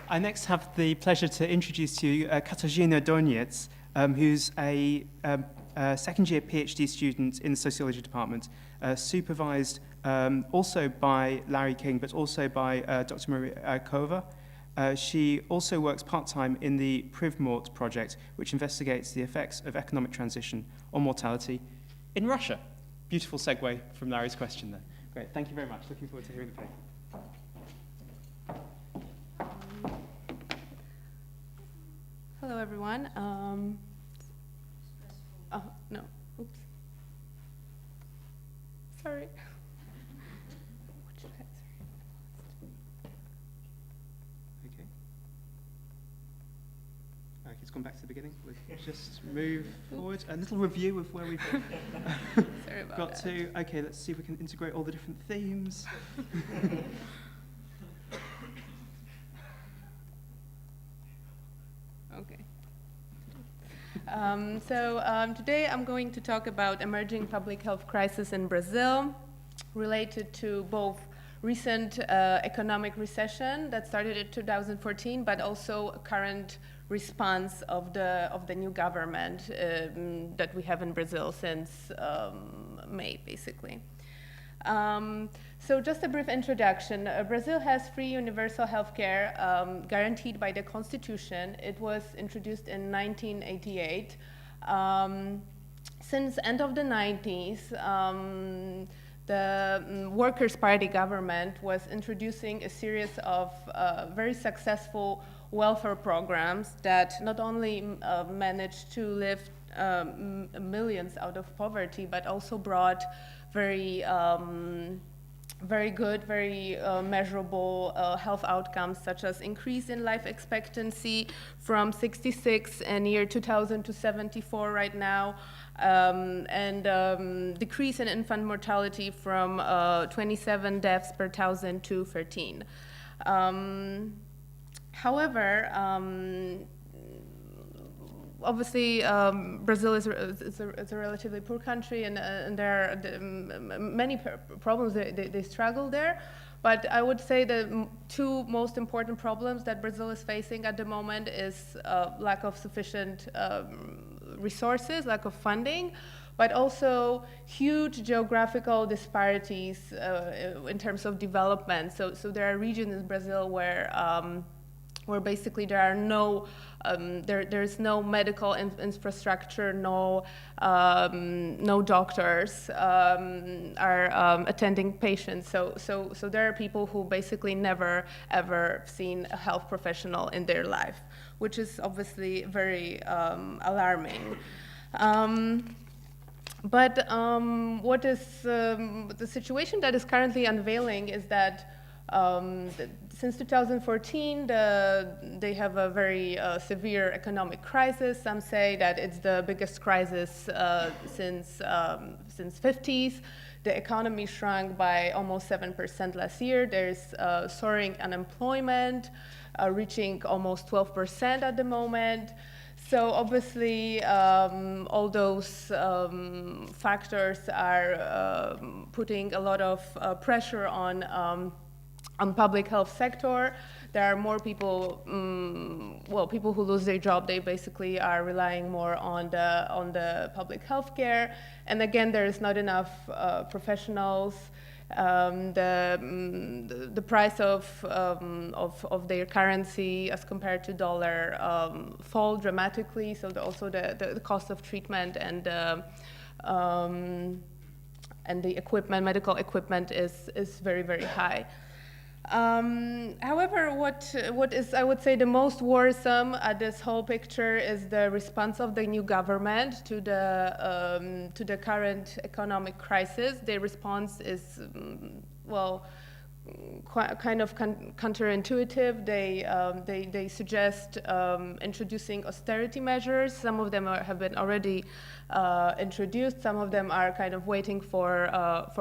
I next have the pleasure to introduce to you Katarzyna Doniec, who's a second-year PhD student in the sociology department, supervised also by Larry King, but also by Dr. Maria Kova. She also works part-time in the PrivMort project, which investigates the effects of economic transition on mortality in Russia. Beautiful segue from Larry's question there. Great, thank you very much. Looking forward to hearing the paper. Hello, everyone. Oh, no. Oops. Sorry. What should I say? Okay. Let's come back to the beginning. We'll just move forward. A little review of where we've Sorry about got that. to. Okay, let's see if we can integrate all the different themes. Okay. Today I'm going to talk about emerging public health crisis in Brazil, related to both recent economic recession that started in 2014, but also a current response of the new government that we have in Brazil since May, basically. So just a brief introduction. Brazil has free universal health care guaranteed by the Constitution. It was introduced in 1988. Since end of the 90s, the Workers' Party government was introducing a series of very successful welfare programs that not only managed to lift millions out of poverty, but also brought very good, very measurable health outcomes, such as increase in life expectancy from 66 in year 2000 to 74 right now, and decrease in infant mortality from 27 deaths per 1,000 to 13. However, obviously, Brazil is a relatively poor country, and there are many problems they struggle there. But I would say the two most important problems that Brazil is facing at the moment is lack of sufficient resources, lack of funding, but also huge geographical disparities in terms of development. So there are regions in Brazil where basically there are no, there's no medical infrastructure, no doctors are attending patients. So there are people who basically never ever seen a health professional in their life, which is obviously very alarming. But what is the situation that is currently unveiling is that since 2014, they have a very severe economic crisis. Some say that it's the biggest crisis since 50s. The economy shrunk by almost 7% last year. There's soaring unemployment, reaching almost 12% at the moment. So obviously, all those factors are putting a lot of pressure on public health sector. There are more people, people who lose their job, they basically are relying more on the public health care. And again, there is not enough professionals. The price of their currency as compared to dollar fall dramatically. So also the cost of treatment and the equipment, medical equipment is very, very high. However, what is, I would say, the most worrisome at this whole picture is the response of the new government to the current economic crisis. Their response is, kind of counterintuitive. They suggest introducing austerity measures. Some of them have been already introduced. Some of them are kind of waiting for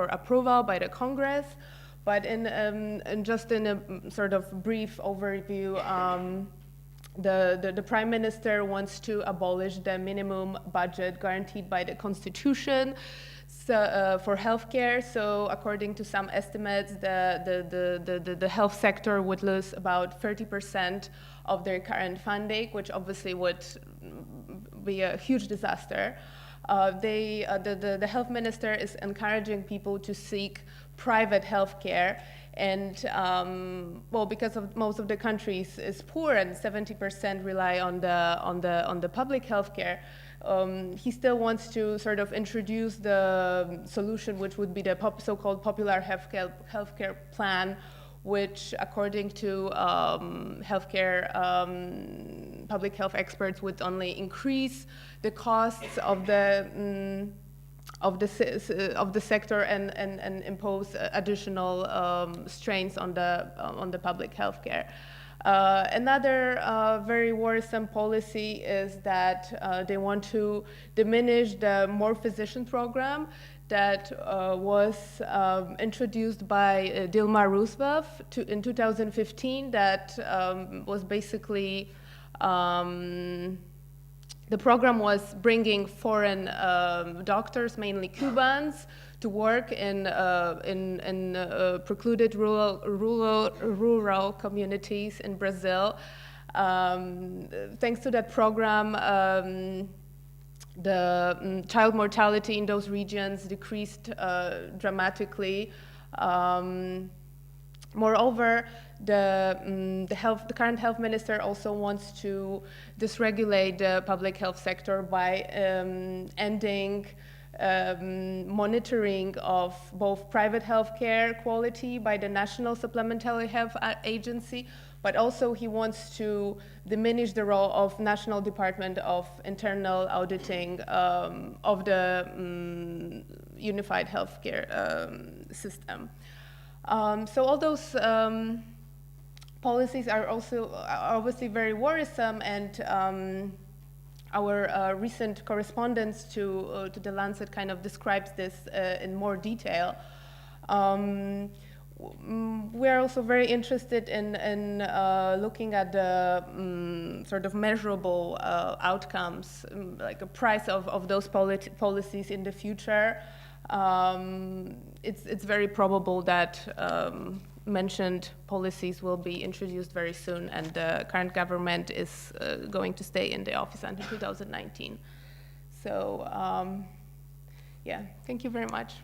approval by the Congress. But just in a sort of brief overview, the Prime Minister wants to abolish the minimum budget guaranteed by the Constitution. for healthcare. So according to some estimates, the health sector would lose about 30% of their current funding, which obviously would be a huge disaster. The health minister is encouraging people to seek private healthcare, and well, because of most of the countries is poor and 70% rely on the public healthcare. He still wants to sort of introduce the solution, which would be the so-called popular healthcare plan, which, according to public health experts, would only increase the costs of the sector and impose additional strains on the public healthcare. Another very worrisome policy is that they want to diminish the More Physician program that was introduced by Dilma Rousseff in 2015, that was basically, the program was bringing foreign doctors, mainly Cubans, to work in precluded rural communities in Brazil. Thanks to that program, the child mortality in those regions decreased dramatically. Moreover, the current health minister also wants to dysregulate the public health sector by ending monitoring of both private healthcare quality by the National Supplementary Health Agency, but also he wants to diminish the role of National Department of Internal Auditing of the unified healthcare system. So all those policies are also obviously very worrisome, and our recent correspondence to The Lancet kind of describes this in more detail. We're also very interested in looking at the sort of measurable outcomes, like a price of those policies in the future. It's very probable that mentioned policies will be introduced very soon, and the current government is going to stay in the office until 2019. So, yeah, thank you very much.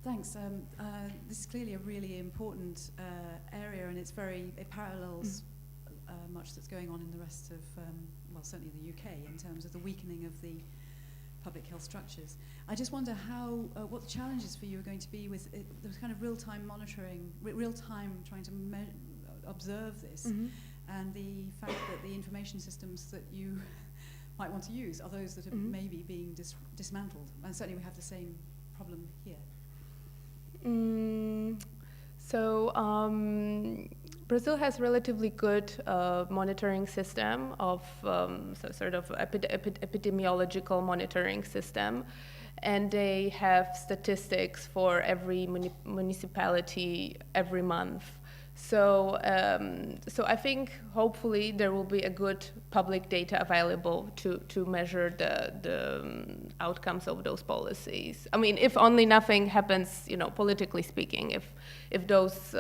Thanks. This is clearly a really important area, and it parallels much that's going on in the rest of, well, certainly the UK, in terms of the weakening of the public health structures. I just wonder what the challenges for you are going to be with the kind of real-time monitoring, real-time trying to observe this, and the fact that the information systems that you might want to use are those that are maybe being dismantled. And certainly we have the same problem here. So Brazil has relatively good monitoring system of sort of epidemiological monitoring system, and they have statistics for every municipality every month. So, so I think hopefully there will be a good public data available to measure the outcomes of those policies. I mean, if only nothing happens, politically speaking, if those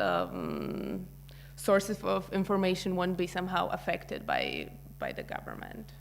sources of information won't be somehow affected by the government.